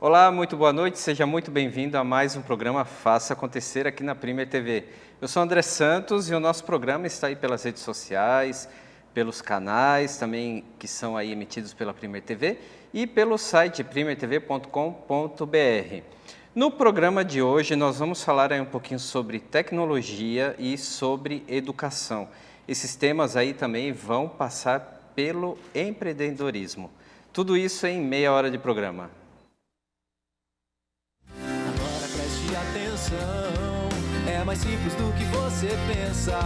Olá, muito boa noite, seja muito bem-vindo a mais um programa Faça Acontecer aqui na Premier TV. Eu sou André Santos e o nosso programa está aí pelas redes sociais, pelos canais também que são aí emitidos pela Premier TV e pelo site premiertv.com.br. No programa de hoje nós vamos falar aí um pouquinho sobre tecnologia e sobre educação. Esses temas aí também vão passar pelo empreendedorismo. Tudo isso em meia hora de programa. Agora preste atenção, é mais simples do que você pensa.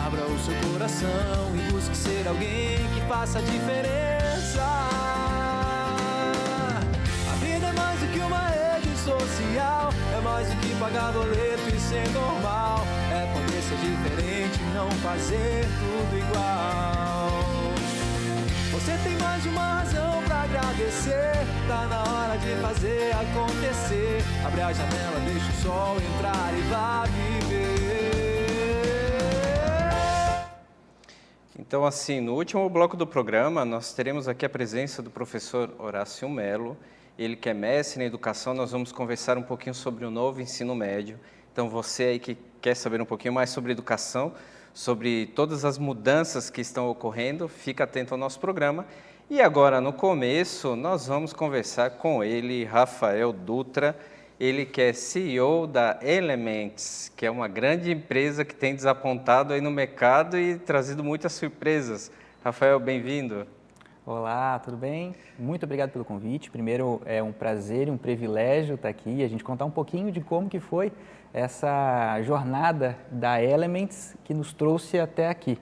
Abra o seu coração e busque ser alguém que faça a diferença. A vida é mais do que uma rede social, é mais do que pagar boleto e ser normal. É poder ser diferente, não fazer tudo igual. Você tem mais de uma razão pra agradecer. Tá na hora de fazer acontecer. Abre a janela, deixa o sol entrar e vá viver. Então, assim, no último bloco do programa, nós teremos aqui a presença do professor Horácio Melo. Ele que é mestre em educação, nós vamos conversar um pouquinho sobre o novo ensino médio. Então, você aí que quer saber um pouquinho mais sobre educação, sobre todas as mudanças que estão ocorrendo, fica atento ao nosso programa. E agora, no começo, nós vamos conversar com ele, Rafael Dutra, ele que é CEO da Elements, que é uma grande empresa que tem desapontado aí no mercado e trazido muitas surpresas. Rafael, bem-vindo. Olá, tudo bem? Muito obrigado pelo convite. Primeiro, é um prazer e um privilégio estar aqui e a gente contar um pouquinho de como que foi essa jornada da Elements que nos trouxe até aqui.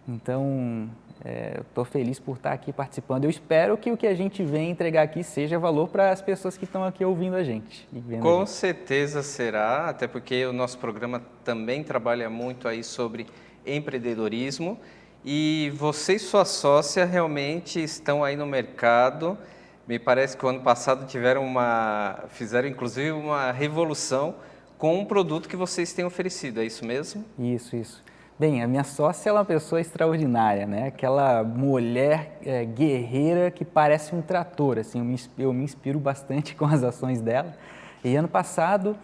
Então, eu estou feliz por estar aqui participando. Eu espero que o que a gente vem entregar aqui seja valor para as pessoas que estão aqui ouvindo a gente. Com certeza será, até porque o nosso programa também trabalha muito aí sobre empreendedorismo. E você e sua sócia realmente estão aí no mercado. Me parece que o ano passado fizeram inclusive uma revolução com um produto que vocês têm oferecido, é isso mesmo? Isso. Bem, a minha sócia é uma pessoa extraordinária, né? Aquela mulher guerreira que parece um trator, assim, eu me inspiro bastante com as ações dela. E ano passado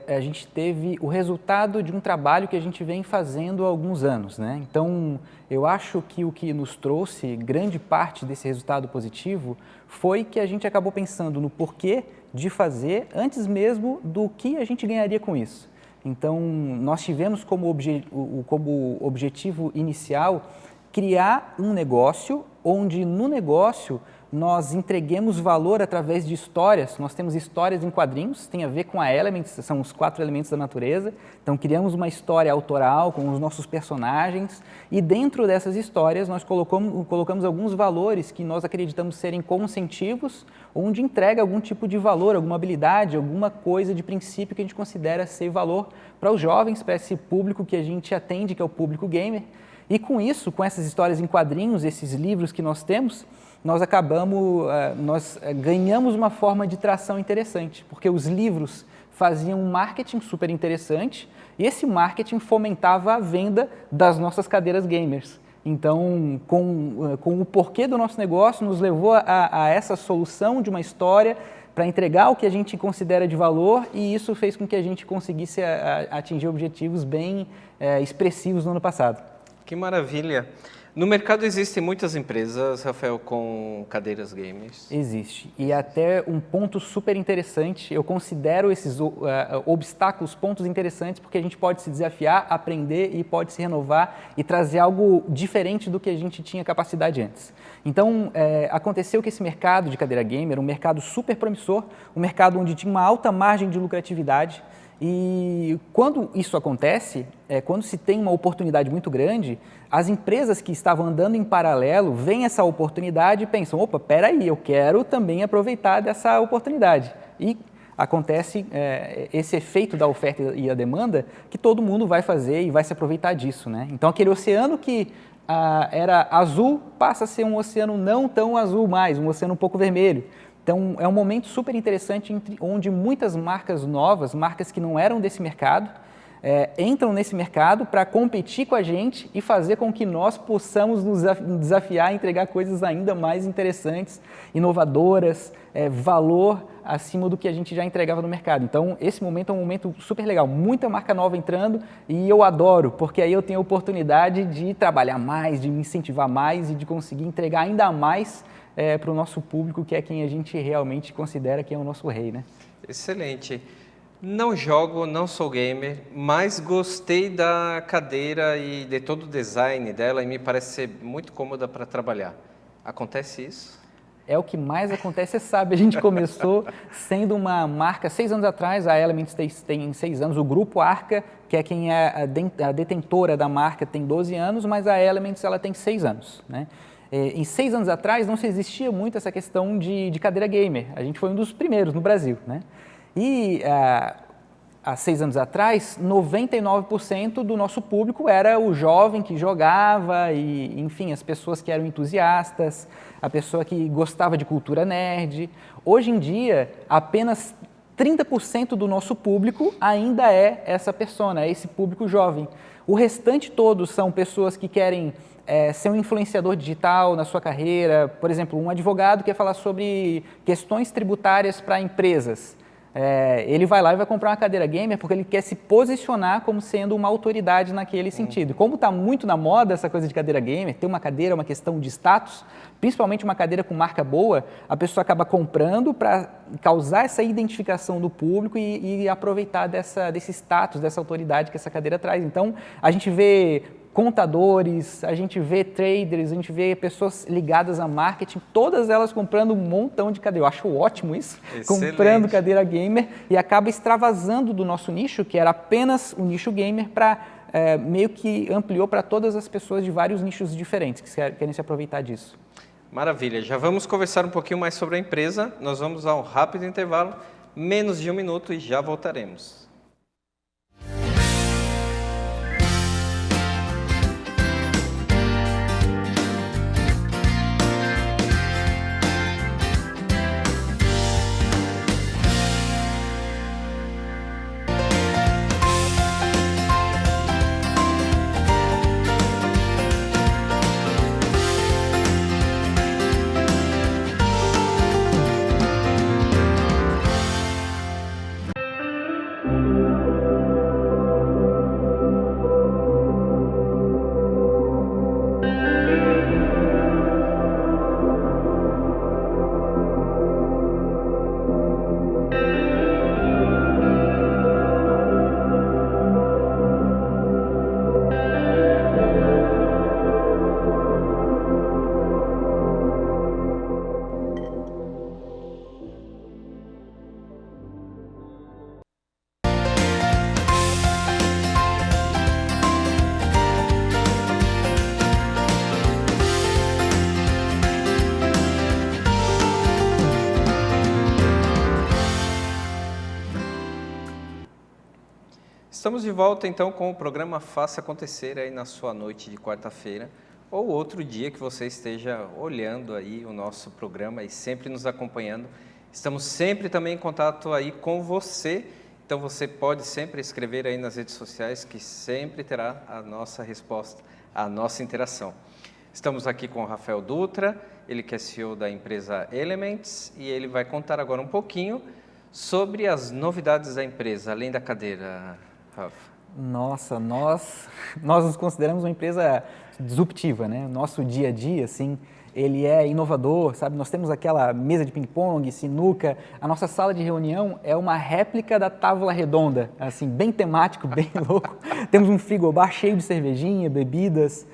a gente teve o resultado de um trabalho que a gente vem fazendo há alguns anos, né? Então, eu acho que o que nos trouxe grande parte desse resultado positivo foi que a gente acabou pensando no porquê de fazer antes mesmo do que a gente ganharia com isso. Então, nós tivemos como objetivo inicial criar um negócio onde no negócio nós entreguemos valor através de histórias. Nós temos histórias em quadrinhos, tem a ver com a Elements, são os 4 elementos da natureza. Então, criamos uma história autoral com os nossos personagens e dentro dessas histórias nós colocamos alguns valores que nós acreditamos serem consentivos, onde entrega algum tipo de valor, alguma habilidade, alguma coisa de princípio que a gente considera ser valor para os jovens, para esse público que a gente atende, que é o público gamer. E com isso, com essas histórias em quadrinhos, esses livros que nós temos, nós ganhamos uma forma de tração interessante, porque os livros faziam um marketing super interessante e esse marketing fomentava a venda das nossas cadeiras gamers. Então, com o porquê do nosso negócio, nos levou a essa solução de uma história para entregar o que a gente considera de valor e isso fez com que a gente conseguisse atingir objetivos bem expressivos no ano passado. Que maravilha! No mercado existem muitas empresas, Rafael, com cadeiras gamers? Existe. E até um ponto super interessante, eu considero esses obstáculos pontos interessantes porque a gente pode se desafiar, aprender e pode se renovar e trazer algo diferente do que a gente tinha capacidade antes. Então, aconteceu que esse mercado de cadeira gamer, um mercado super promissor, um mercado onde tinha uma alta margem de lucratividade, e quando isso acontece, quando se tem uma oportunidade muito grande, as empresas que estavam andando em paralelo veem essa oportunidade e pensam, opa, peraí, eu quero também aproveitar dessa oportunidade. E acontece esse efeito da oferta e a demanda que todo mundo vai fazer e vai se aproveitar disso, né? Então aquele oceano que era azul passa a ser um oceano não tão azul mais, um oceano um pouco vermelho. Então, é um momento super interessante onde muitas marcas novas, marcas que não eram desse mercado, entram nesse mercado para competir com a gente e fazer com que nós possamos nos desafiar a entregar coisas ainda mais interessantes, inovadoras, valor acima do que a gente já entregava no mercado. Então, esse momento é um momento super legal, muita marca nova entrando e eu adoro, porque aí eu tenho a oportunidade de trabalhar mais, de me incentivar mais e de conseguir entregar ainda mais para o nosso público, que é quem a gente realmente considera que é o nosso rei, né? Excelente. Não jogo, não sou gamer, mas gostei da cadeira e de todo o design dela e me parece ser muito cômoda para trabalhar. Acontece isso? É o que mais acontece, você sabe, a gente começou sendo uma marca, 6 anos atrás, a Elements tem 6 anos, o grupo Arca, que é quem é a detentora da marca, tem 12 anos, mas a Elements ela tem 6 anos, né? Em 6 anos atrás não se existia muito essa questão de cadeira gamer, a gente foi um dos primeiros no Brasil, né? E há 6 anos atrás, 99% do nosso público era o jovem que jogava e, enfim, as pessoas que eram entusiastas, a pessoa que gostava de cultura nerd. Hoje em dia, apenas 30% do nosso público ainda é essa persona, é esse público jovem. O restante todos são pessoas que querem ser um influenciador digital na sua carreira. Por exemplo, um advogado quer falar sobre questões tributárias para empresas. Ele vai lá e vai comprar uma cadeira gamer porque ele quer se posicionar como sendo uma autoridade naquele sentido. Como está muito na moda essa coisa de cadeira gamer, ter uma cadeira é uma questão de status, principalmente uma cadeira com marca boa, a pessoa acaba comprando para causar essa identificação do público e aproveitar desse status, dessa autoridade que essa cadeira traz. Então, a gente vê contadores, a gente vê traders, a gente vê pessoas ligadas a marketing, todas elas comprando um montão de cadeira. Eu acho ótimo isso, Excelente. Comprando cadeira gamer e acaba extravasando do nosso nicho, que era apenas o nicho gamer, para meio que ampliou para todas as pessoas de vários nichos diferentes que querem se aproveitar disso. Maravilha, já vamos conversar um pouquinho mais sobre a empresa, nós vamos a um rápido intervalo, menos de 1 minuto e já voltaremos. Estamos de volta então com o programa Faça Acontecer aí na sua noite de quarta-feira ou outro dia que você esteja olhando aí o nosso programa e sempre nos acompanhando. Estamos sempre também em contato aí com você, então você pode sempre escrever aí nas redes sociais que sempre terá a nossa resposta, a nossa interação. Estamos aqui com o Rafael Dutra, ele que é CEO da empresa Elements e ele vai contar agora um pouquinho sobre as novidades da empresa, além da cadeira, Rafa. Nossa, nós nos consideramos uma empresa disruptiva, né? Nosso dia a dia, assim, ele é inovador, sabe? Nós temos aquela mesa de ping-pong, sinuca, a nossa sala de reunião é uma réplica da Távola Redonda, assim, bem temático, bem louco. Temos um frigobar cheio de cervejinha, bebidas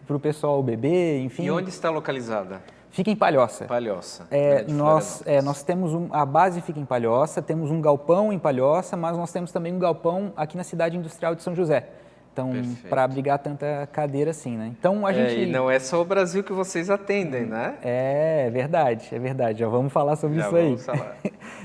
para o pessoal beber, enfim. E onde está localizada? Fica em Palhoça. Palhoça. Nós temos a base fica em Palhoça, temos um galpão em Palhoça, mas nós temos também um galpão aqui na cidade industrial de São José. Então, para abrigar tanta cadeira assim, né? Então, a gente... E não é só o Brasil que vocês atendem, né? É verdade. Já vamos falar sobre isso aí. Já vamos falar.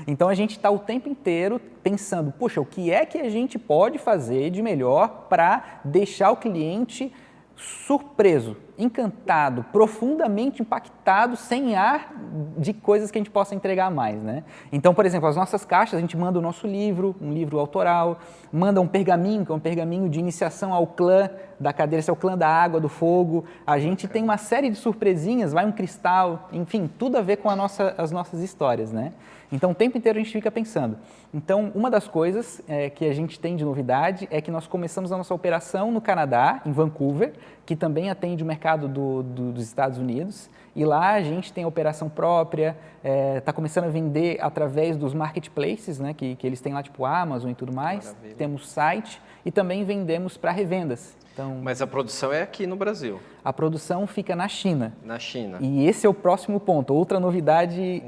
Então, a gente está o tempo inteiro pensando, puxa, o que é que a gente pode fazer de melhor para deixar o cliente surpreso encantado, profundamente impactado, sem ar de coisas que a gente possa entregar mais, né? Então, por exemplo, as nossas caixas, a gente manda o nosso livro, um livro autoral, manda um pergaminho, que é um pergaminho de iniciação ao clã da cadeira, esse é o clã da água, do fogo. A gente tem uma série de surpresinhas, vai um cristal, enfim, tudo a ver com as nossas histórias, né? Então, o tempo inteiro a gente fica pensando. Então, uma das coisas que a gente tem de novidade é que nós começamos a nossa operação no Canadá, em Vancouver, que também atende o mercado dos Estados Unidos. E lá a gente tem operação própria, está começando a vender através dos marketplaces, né, que eles têm lá, tipo Amazon e tudo mais. Maravilha. Temos site e também vendemos para revendas. Então, Mas a produção é aqui no Brasil, a produção fica na China. na China. E esse é o próximo ponto, outra novidade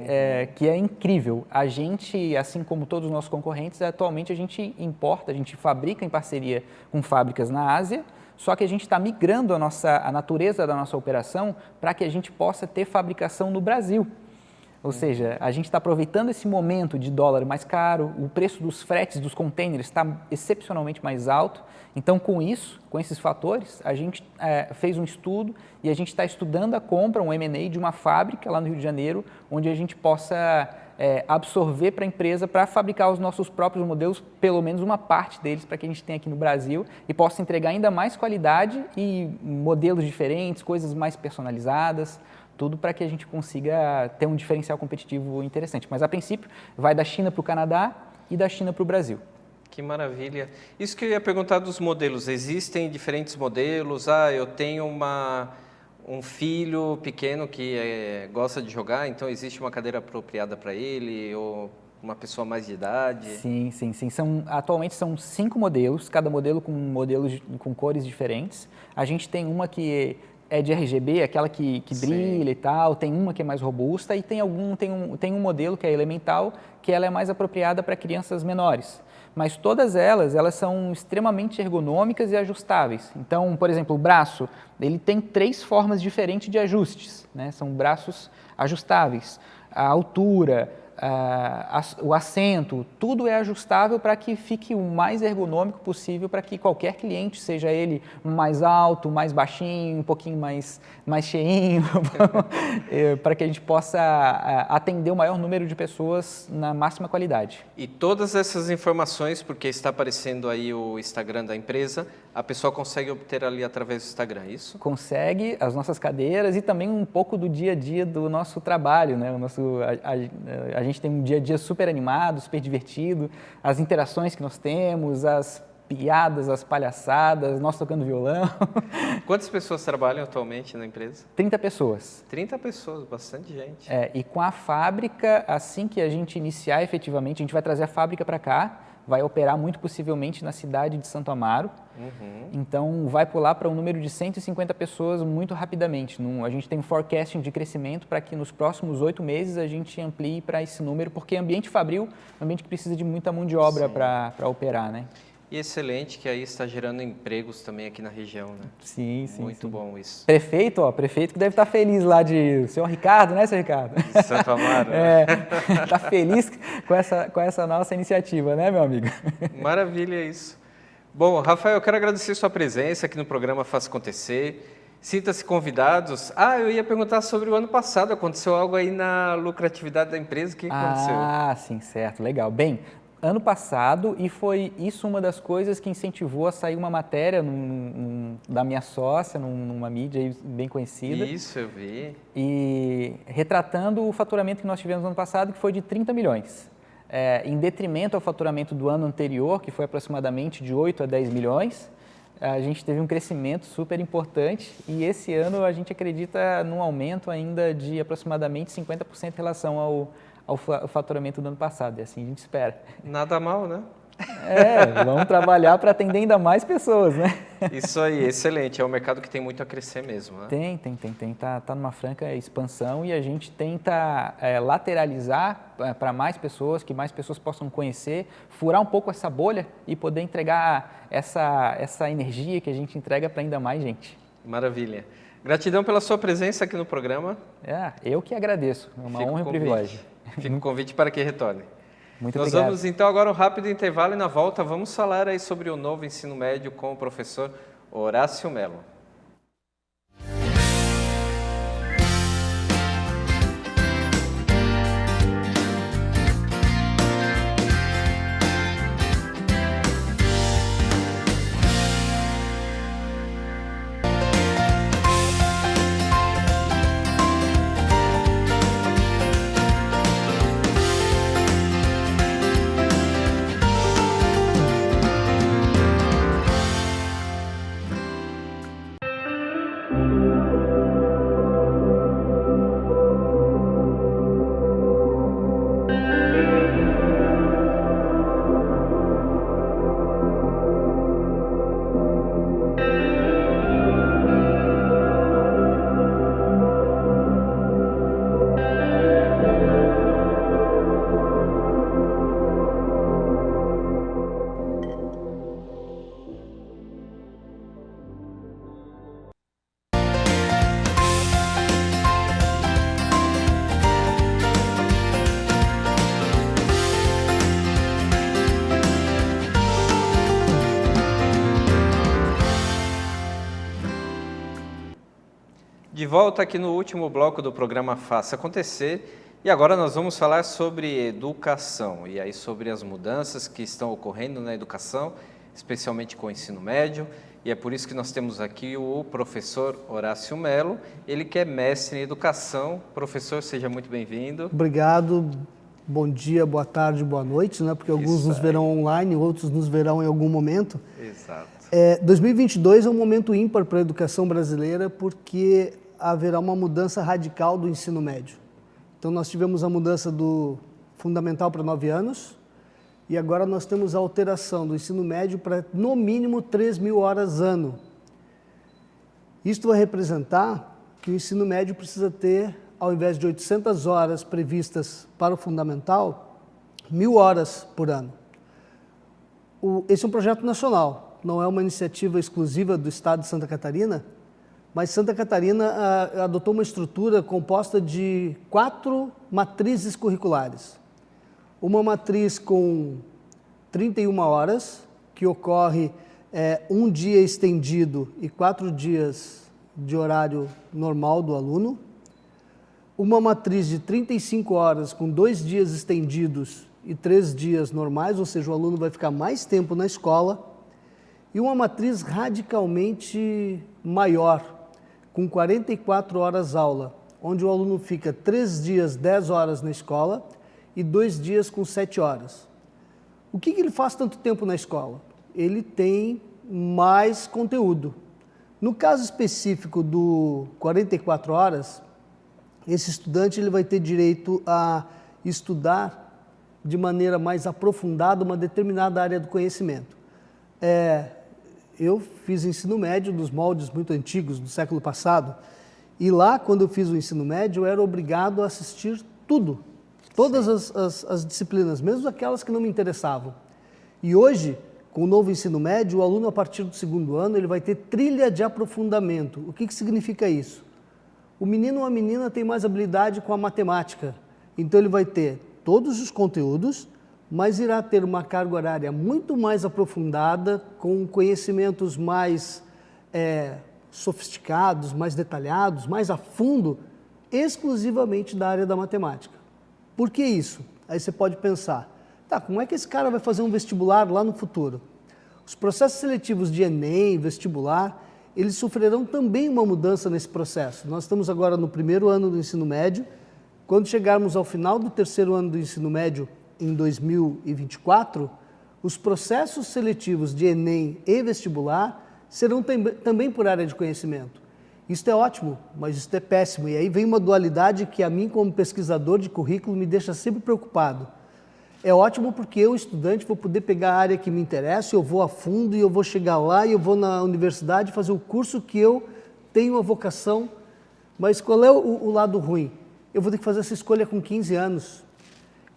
que é incrível. A gente, assim como todos os nossos concorrentes, atualmente a gente importa, a gente fabrica em parceria com fábricas na Ásia, só que a gente está migrando a natureza da nossa operação para que a gente possa ter fabricação no Brasil. Ou seja, a gente está aproveitando esse momento de dólar mais caro, o preço dos fretes dos containers está excepcionalmente mais alto. Então, com isso, com esses fatores, a gente fez um estudo e a gente está estudando a compra, um M&A de uma fábrica lá no Rio de Janeiro, onde a gente possa absorver para a empresa para fabricar os nossos próprios modelos, pelo menos uma parte deles, para que a gente tenha aqui no Brasil e possa entregar ainda mais qualidade e modelos diferentes, coisas mais personalizadas, tudo para que a gente consiga ter um diferencial competitivo interessante. Mas, a princípio, vai da China para o Canadá e da China para o Brasil. Que maravilha. Isso que eu ia perguntar dos modelos. Existem diferentes modelos? Eu tenho um filho pequeno que gosta de jogar, então existe uma cadeira apropriada para ele, ou uma pessoa mais de idade? Sim. Atualmente são 5 modelos, cada modelo com cores diferentes. A gente tem uma que é de RGB, aquela que brilha e tal, tem uma que é mais robusta e tem um modelo que é elemental, que ela é mais apropriada para crianças menores. Mas todas elas são extremamente ergonômicas e ajustáveis. Então, por exemplo, o braço, ele tem 3 formas diferentes de ajustes, né? São braços ajustáveis. A altura, o assento, tudo é ajustável para que fique o mais ergonômico possível para que qualquer cliente, seja ele mais alto, mais baixinho, um pouquinho mais cheinho, para que a gente possa atender o maior número de pessoas na máxima qualidade. E todas essas informações, porque está aparecendo aí o Instagram da empresa, a pessoa consegue obter ali através do Instagram, é isso? Consegue, as nossas cadeiras e também um pouco do dia a dia do nosso trabalho, né? A gente tem um dia a dia super animado, super divertido, as interações que nós temos, as piadas, as palhaçadas, nós tocando violão. Quantas pessoas trabalham atualmente na empresa? 30 pessoas. 30 pessoas, bastante gente. E com a fábrica, assim que a gente iniciar efetivamente, a gente vai trazer a fábrica para cá, vai operar muito possivelmente na cidade de Santo Amaro. Então, vai pular para um número de 150 pessoas muito rapidamente. A gente tem um forecasting de crescimento para que nos próximos 8 meses a gente amplie para esse número, porque ambiente fabril é um ambiente que precisa de muita mão de obra para operar, né? E excelente que aí está gerando empregos também aqui na região, né? Sim. Muito bom isso. Prefeito que deve estar feliz lá o senhor Ricardo, né, senhor Ricardo? De Santo Amaro. Né? Está feliz com essa nossa iniciativa, né, meu amigo? Maravilha isso. Bom, Rafael, eu quero agradecer sua presença aqui no programa Faça Acontecer. Sinta-se convidados. Eu ia perguntar sobre o ano passado. Aconteceu algo aí na lucratividade da empresa? O que aconteceu? Sim, certo. Legal. Bem, ano passado, e foi isso uma das coisas que incentivou a sair uma matéria da minha sócia, numa mídia aí bem conhecida. Isso, eu vi. E retratando o faturamento que nós tivemos no ano passado, que foi de 30 milhões. Em detrimento ao faturamento do ano anterior, que foi aproximadamente de 8 a 10 milhões, a gente teve um crescimento super importante e esse ano a gente acredita num aumento ainda de aproximadamente 50% em relação ao faturamento do ano passado, e assim a gente espera. Nada mal, né? Vamos trabalhar para atender ainda mais pessoas, né? Isso aí, excelente. É um mercado que tem muito a crescer mesmo, né? Tem. Tá numa franca expansão e a gente tenta lateralizar para mais pessoas, que mais pessoas possam conhecer, furar um pouco essa bolha e poder entregar essa energia que a gente entrega para ainda mais gente. Maravilha. Gratidão pela sua presença aqui no programa. Eu que agradeço. É uma honra e um privilégio. Fica o convite para que retorne. Muito Nós obrigado. vamos então agora um rápido intervalo e na volta vamos falar aí sobre o novo ensino médio com o professor Horácio Melo. De volta aqui no último bloco do programa Faça Acontecer, e agora nós vamos falar sobre educação, e aí sobre as mudanças que estão ocorrendo na educação, especialmente com o ensino médio, e é por isso que nós temos aqui o professor Horácio Melo, ele que é mestre em educação. Professor, seja muito bem-vindo. Obrigado, bom dia, boa tarde, boa noite, né? Porque alguns nos verão online, outros nos verão em algum momento. Exato. 2022 é um momento ímpar para a educação brasileira porque haverá uma mudança radical do ensino médio. Então nós tivemos a mudança do fundamental para 9 anos e agora nós temos a alteração do ensino médio para no mínimo 3.000 horas ano. Isto vai representar que o ensino médio precisa ter, ao invés de 800 horas previstas para o fundamental, 1.000 horas por ano. Esse é um projeto nacional. Não é uma iniciativa exclusiva do estado de Santa Catarina, mas Santa Catarina adotou uma estrutura composta de 4 matrizes curriculares. Uma matriz com 31 horas, que ocorre um dia estendido e 4 dias de horário normal do aluno. Uma matriz de 35 horas com 2 dias estendidos e 3 dias normais, ou seja, o aluno vai ficar mais tempo na escola. E uma matriz radicalmente maior, com 44 horas aula, onde o aluno fica 3 dias, 10 horas na escola e 2 dias com 7 horas. O que ele faz tanto tempo na escola? Ele tem mais conteúdo. No caso específico do 44 horas, esse estudante ele vai ter direito a estudar de maneira mais aprofundada uma determinada área do conhecimento. Eu fiz ensino médio nos moldes muito antigos do século passado e lá, quando eu fiz o ensino médio, eu era obrigado a assistir tudo, todas as disciplinas, mesmo aquelas que não me interessavam. E hoje, com o novo ensino médio, o aluno, a partir do 2º ano, ele vai ter trilha de aprofundamento. O que significa isso? O menino ou a menina tem mais habilidade com a matemática, então ele vai ter todos os conteúdos, mas irá ter uma carga horária muito mais aprofundada, com conhecimentos mais sofisticados, mais detalhados, mais a fundo, exclusivamente da área da matemática. Por que isso? Aí você pode pensar, tá, como é que esse cara vai fazer um vestibular lá no futuro? Os processos seletivos de Enem, vestibular, eles sofrerão também uma mudança nesse processo. Nós estamos agora no 1º ano do ensino médio, quando chegarmos ao final do 3º ano do ensino médio, em 2024, os processos seletivos de Enem e vestibular serão também por área de conhecimento. Isso é ótimo, mas isso é péssimo. E aí vem uma dualidade que a mim, como pesquisador de currículo, me deixa sempre preocupado. É ótimo porque eu, estudante, vou poder pegar a área que me interessa, eu vou a fundo e eu vou chegar lá e eu vou na universidade fazer o curso que eu tenho a vocação. Mas qual é o lado ruim? Eu vou ter que fazer essa escolha com 15 anos.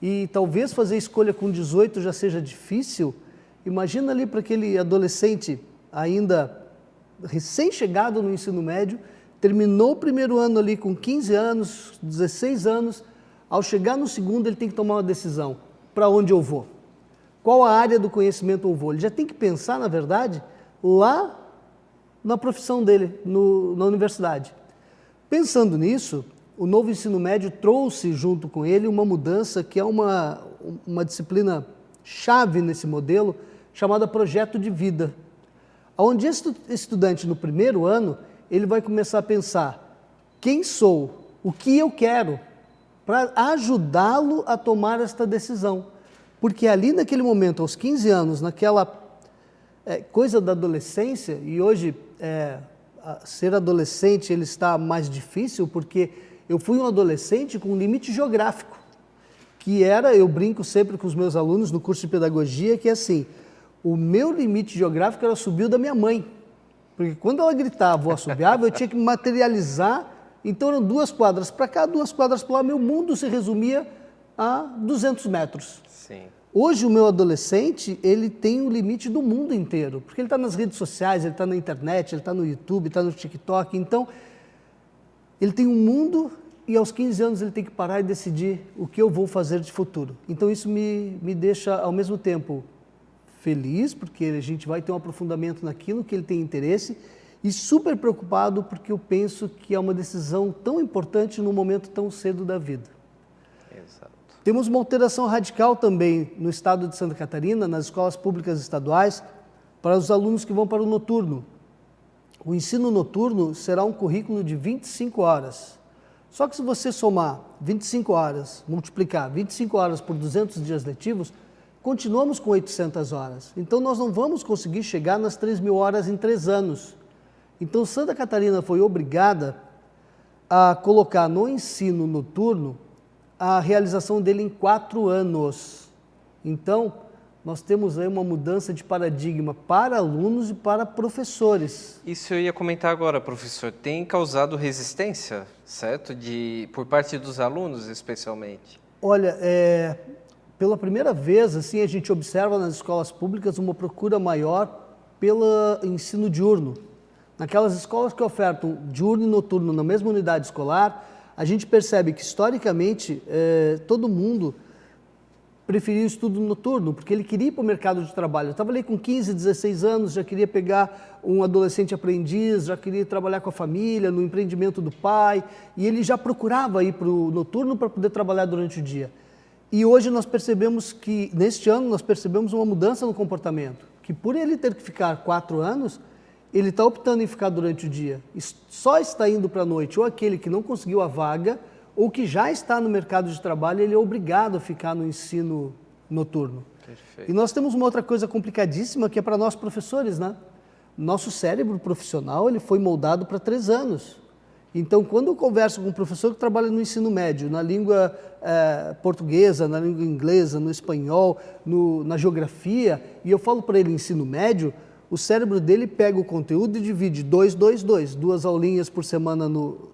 E talvez fazer escolha com 18 já seja difícil. Imagina ali para aquele adolescente ainda recém-chegado no ensino médio, terminou o 1º ano ali com 15 anos, 16 anos, ao chegar no 2º ele tem que tomar uma decisão. Para onde eu vou? Qual a área do conhecimento eu vou? Ele já tem que pensar, na verdade, lá na profissão dele, na universidade. Pensando nisso, o novo ensino médio trouxe junto com ele uma mudança que é uma disciplina chave nesse modelo, chamada projeto de vida. Onde esse estudante no 1º ano, ele vai começar a pensar quem sou, o que eu quero, para ajudá-lo a tomar esta decisão. Porque ali naquele momento, aos 15 anos, naquela coisa da adolescência, e hoje ser adolescente ele está mais difícil porque eu fui um adolescente com um limite geográfico, que era, eu brinco sempre com os meus alunos no curso de pedagogia, que é assim, o meu limite geográfico era subir o da minha mãe, porque quando ela gritava ou assobiava, eu tinha que me materializar, então eram 2 quadras para cá, 2 quadras para lá, meu mundo se resumia a 200 metros. Sim. Hoje o meu adolescente, ele tem o limite do mundo inteiro, porque ele está nas redes sociais, ele está na internet, ele está no YouTube, está no TikTok, então ele tem um mundo e aos 15 anos ele tem que parar e decidir o que eu vou fazer de futuro. Então isso me deixa ao mesmo tempo feliz, porque a gente vai ter um aprofundamento naquilo que ele tem interesse, E super preocupado porque eu penso que é uma decisão tão importante num momento tão cedo da vida. Exato. Temos uma alteração radical também no estado de Santa Catarina, nas escolas públicas estaduais, para os alunos que vão para o noturno. O ensino noturno será um currículo de 25 horas. Só que se você somar 25 horas, multiplicar 25 horas por 200 dias letivos, continuamos com 800 horas. Então nós não vamos conseguir chegar nas 3.000 horas em 3 anos. Então Santa Catarina foi obrigada a colocar no ensino noturno a realização dele em 4 anos. Então, nós temos aí uma mudança de paradigma para alunos e para professores. Isso eu ia comentar agora, professor. Tem causado resistência, certo? Por parte dos alunos, especialmente? Olha, pela primeira vez, assim, a gente observa nas escolas públicas uma procura maior pelo ensino diurno. Naquelas escolas que ofertam diurno e noturno na mesma unidade escolar, a gente percebe que, historicamente, todo mundo preferia o estudo noturno, porque ele queria ir para o mercado de trabalho. Eu estava ali com 15, 16 anos, já queria pegar um adolescente aprendiz, já queria trabalhar com a família, no empreendimento do pai, e ele já procurava ir para o noturno para poder trabalhar durante o dia. E hoje nós percebemos que, neste ano, nós percebemos uma mudança no comportamento, que por ele ter que ficar 4 anos, ele está optando em ficar durante o dia. E só está indo para a noite ou aquele que não conseguiu a vaga, ou que já está no mercado de trabalho, ele é obrigado a ficar no ensino noturno. Perfeito. E nós temos uma outra coisa complicadíssima que é para nós professores, né? Nosso cérebro profissional ele foi moldado para 3 anos. Então, quando eu converso com um professor que trabalha no ensino médio, na língua portuguesa, na língua inglesa, no espanhol, na geografia, e eu falo para ele ensino médio, o cérebro dele pega o conteúdo e divide 2, 2 aulinhas por semana no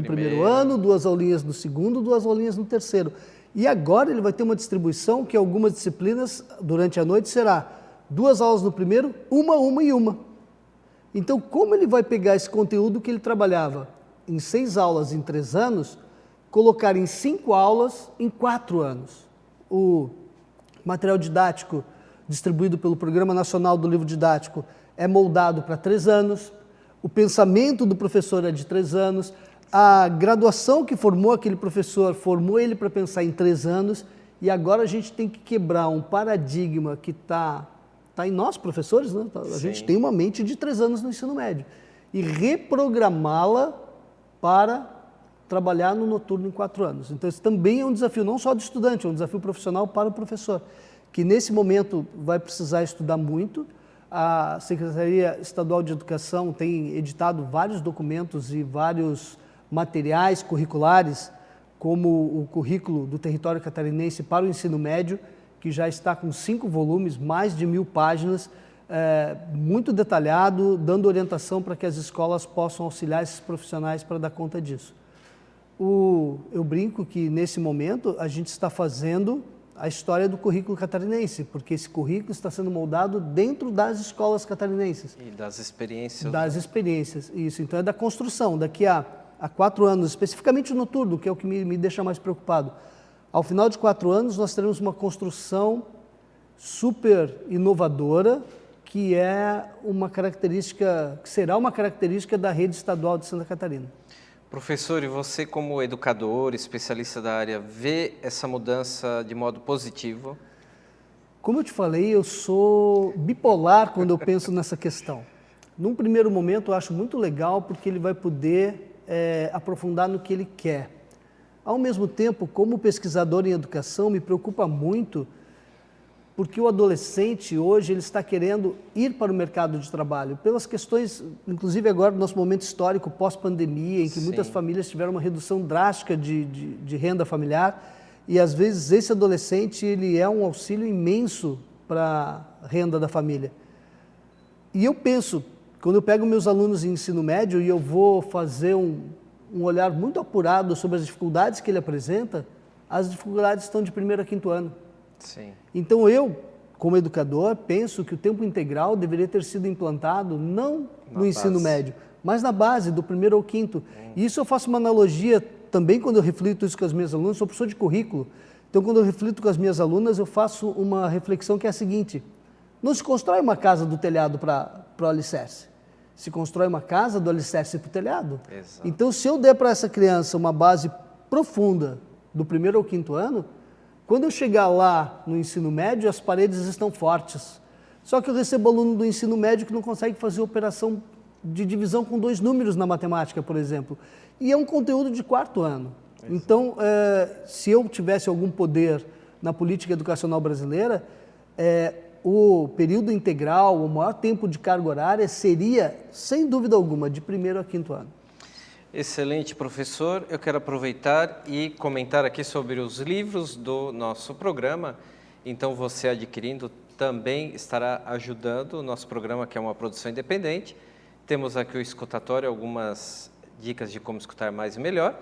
primeiro ano, 2 aulinhas no segundo, 2 aulinhas no terceiro. E agora ele vai ter uma distribuição que algumas disciplinas, durante a noite, será 2 aulas no primeiro, uma e uma. Então, como ele vai pegar esse conteúdo que ele trabalhava em 6 aulas em 3 anos, colocar em 5 aulas em 4 anos? O material didático distribuído pelo Programa Nacional do Livro Didático é moldado para 3 anos, o pensamento do professor é de 3 anos, a graduação que formou aquele professor, formou ele para pensar em 3 anos, e agora a gente tem que quebrar um paradigma que está em nós, professores, né? A gente tem uma mente de 3 anos no ensino médio, e reprogramá-la para trabalhar no noturno em 4 anos. Então, esse também é um desafio, não só do estudante, é um desafio profissional para o professor, que nesse momento vai precisar estudar muito. A Secretaria Estadual de Educação tem editado vários documentos e vários materiais curriculares, como o currículo do território catarinense para o ensino médio, que já está com 5 volumes, mais de 1.000 páginas, muito detalhado, dando orientação para que as escolas possam auxiliar esses profissionais para dar conta disso. Eu brinco que, nesse momento, a gente está fazendo a história do currículo catarinense, porque esse currículo está sendo moldado dentro das escolas catarinenses. E das experiências. Das experiências, isso. Então, é da construção. Daqui a 4 anos, especificamente o noturno, que é o que me deixa mais preocupado. Ao final de 4 anos, nós teremos uma construção super inovadora, que é uma característica, que será uma característica da rede estadual de Santa Catarina. Professor, e você como educador, especialista da área, vê essa mudança de modo positivo? Como eu te falei, eu sou bipolar quando eu penso nessa questão. Num primeiro momento, eu acho muito legal porque ele vai poder aprofundar no que ele quer. Ao mesmo tempo, como pesquisador em educação, me preocupa muito porque o adolescente hoje ele está querendo ir para o mercado de trabalho, pelas questões, inclusive agora no nosso momento histórico, pós-pandemia, em que muitas famílias tiveram uma redução drástica de renda familiar, e às vezes esse adolescente ele é um auxílio imenso para a renda da família. E eu penso, quando eu pego meus alunos em ensino médio e eu vou fazer um olhar muito apurado sobre as dificuldades que ele apresenta, as dificuldades estão de 1º a 5º ano. Sim. Então eu, como educador, penso que o tempo integral deveria ter sido implantado não no ensino médio, mas na base, do 1º ao 5º. E isso eu faço uma analogia também quando eu reflito isso com as minhas alunas, sou professor de currículo. Então quando eu reflito com as minhas alunas, eu faço uma reflexão que é a seguinte: não se constrói uma casa do telhado para o alicerce. se constrói uma casa do alicerce para o telhado. Exato. Então, se eu der para essa criança uma base profunda do 1º ao 5º ano, quando eu chegar lá no ensino médio, as paredes estão fortes. Só que eu recebo aluno do ensino médio que não consegue fazer operação de divisão com 2 números na matemática, por exemplo. E é um conteúdo de 4º ano. Exato. Então, se eu tivesse algum poder na política educacional brasileira, o período integral, o maior tempo de carga horária seria, sem dúvida alguma, de 1º a 5º ano. Excelente, professor. Eu quero aproveitar e comentar aqui sobre os livros do nosso programa. Então, você adquirindo também estará ajudando o nosso programa, que é uma produção independente. Temos aqui o escutatório, algumas dicas de como escutar mais e melhor.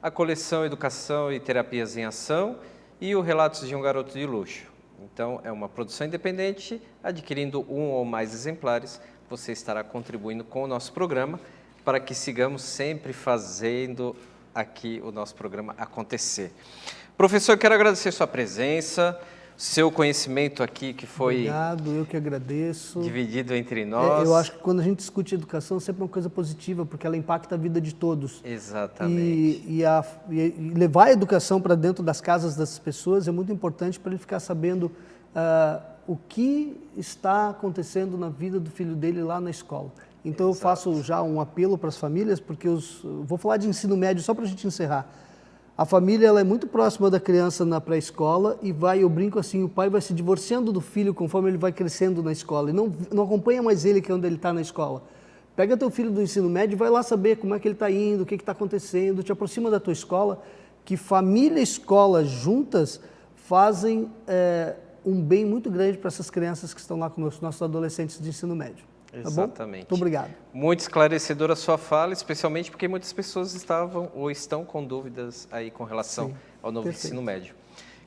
A coleção Educação e Terapias em Ação e o Relatos de um Garoto de Luxo. Então, é uma produção independente, adquirindo 1 ou mais exemplares, você estará contribuindo com o nosso programa para que sigamos sempre fazendo aqui o nosso programa acontecer. Professor, quero agradecer sua presença, seu conhecimento aqui que foi... Obrigado, eu que agradeço. Dividido entre nós. Eu acho que quando a gente discute educação, sempre é uma coisa positiva, porque ela impacta a vida de todos. Exatamente. E levar a educação para dentro das casas das pessoas é muito importante para ele ficar sabendo o que está acontecendo na vida do filho dele lá na escola. Então, eu faço já um apelo para as famílias, porque vou falar de ensino médio só para a gente encerrar. A família ela é muito próxima da criança na pré-escola e eu brinco assim, o pai vai se divorciando do filho conforme ele vai crescendo na escola e não acompanha mais ele que é onde ele está na escola. Pega teu filho do ensino médio e vai lá saber como é que ele está indo, o que está acontecendo, te aproxima da tua escola, que família e escola juntas fazem um bem muito grande para essas crianças que estão lá com os nossos adolescentes de ensino médio. Exatamente. Tá bom? Muito obrigado. Muito esclarecedora a sua fala, especialmente porque muitas pessoas estavam ou estão com dúvidas aí com relação ao novo ensino médio.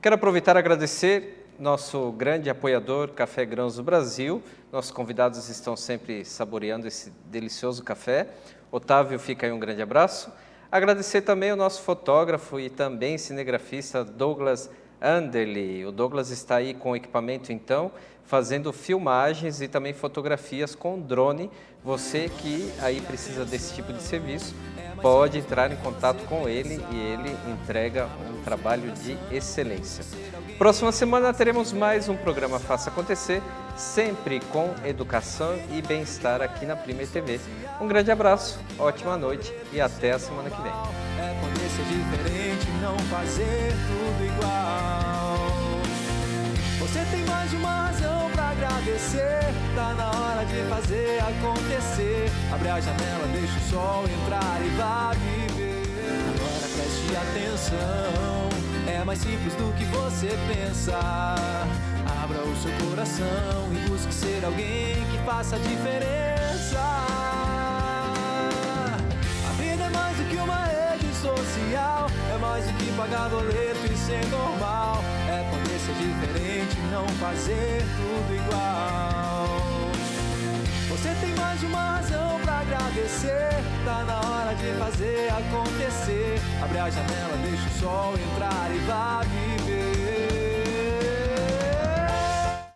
Quero aproveitar e agradecer nosso grande apoiador, Café Grãos do Brasil. Nossos convidados estão sempre saboreando esse delicioso café. Otávio, fica aí um grande abraço. Agradecer também ao nosso fotógrafo e também cinegrafista Douglas Anderle. O Douglas está aí com o equipamento, então, fazendo filmagens e também fotografias com drone. Você que aí precisa desse tipo de serviço, pode entrar em contato com ele e ele entrega um trabalho de excelência. Próxima semana teremos mais um programa Faça Acontecer, sempre com educação e bem-estar aqui na Primer TV. Um grande abraço, ótima noite e até a semana que vem. É poder ser diferente, não fazer tudo igual. Você tem mais de uma razão pra agradecer. Tá na hora de fazer acontecer. Abre a janela, deixa o sol entrar e vá viver. Agora preste atenção, é mais simples do que você pensa. Abra o seu coração e busque ser alguém que faça a diferença. A vida é mais do que uma rede social, é mais do que pagar boleto e ser normal. É poder ser diferente, não fazer tudo igual. Você tem mais de uma razão pra agradecer. Tá na hora de fazer acontecer. Abre a janela, deixa o sol entrar e vá viver.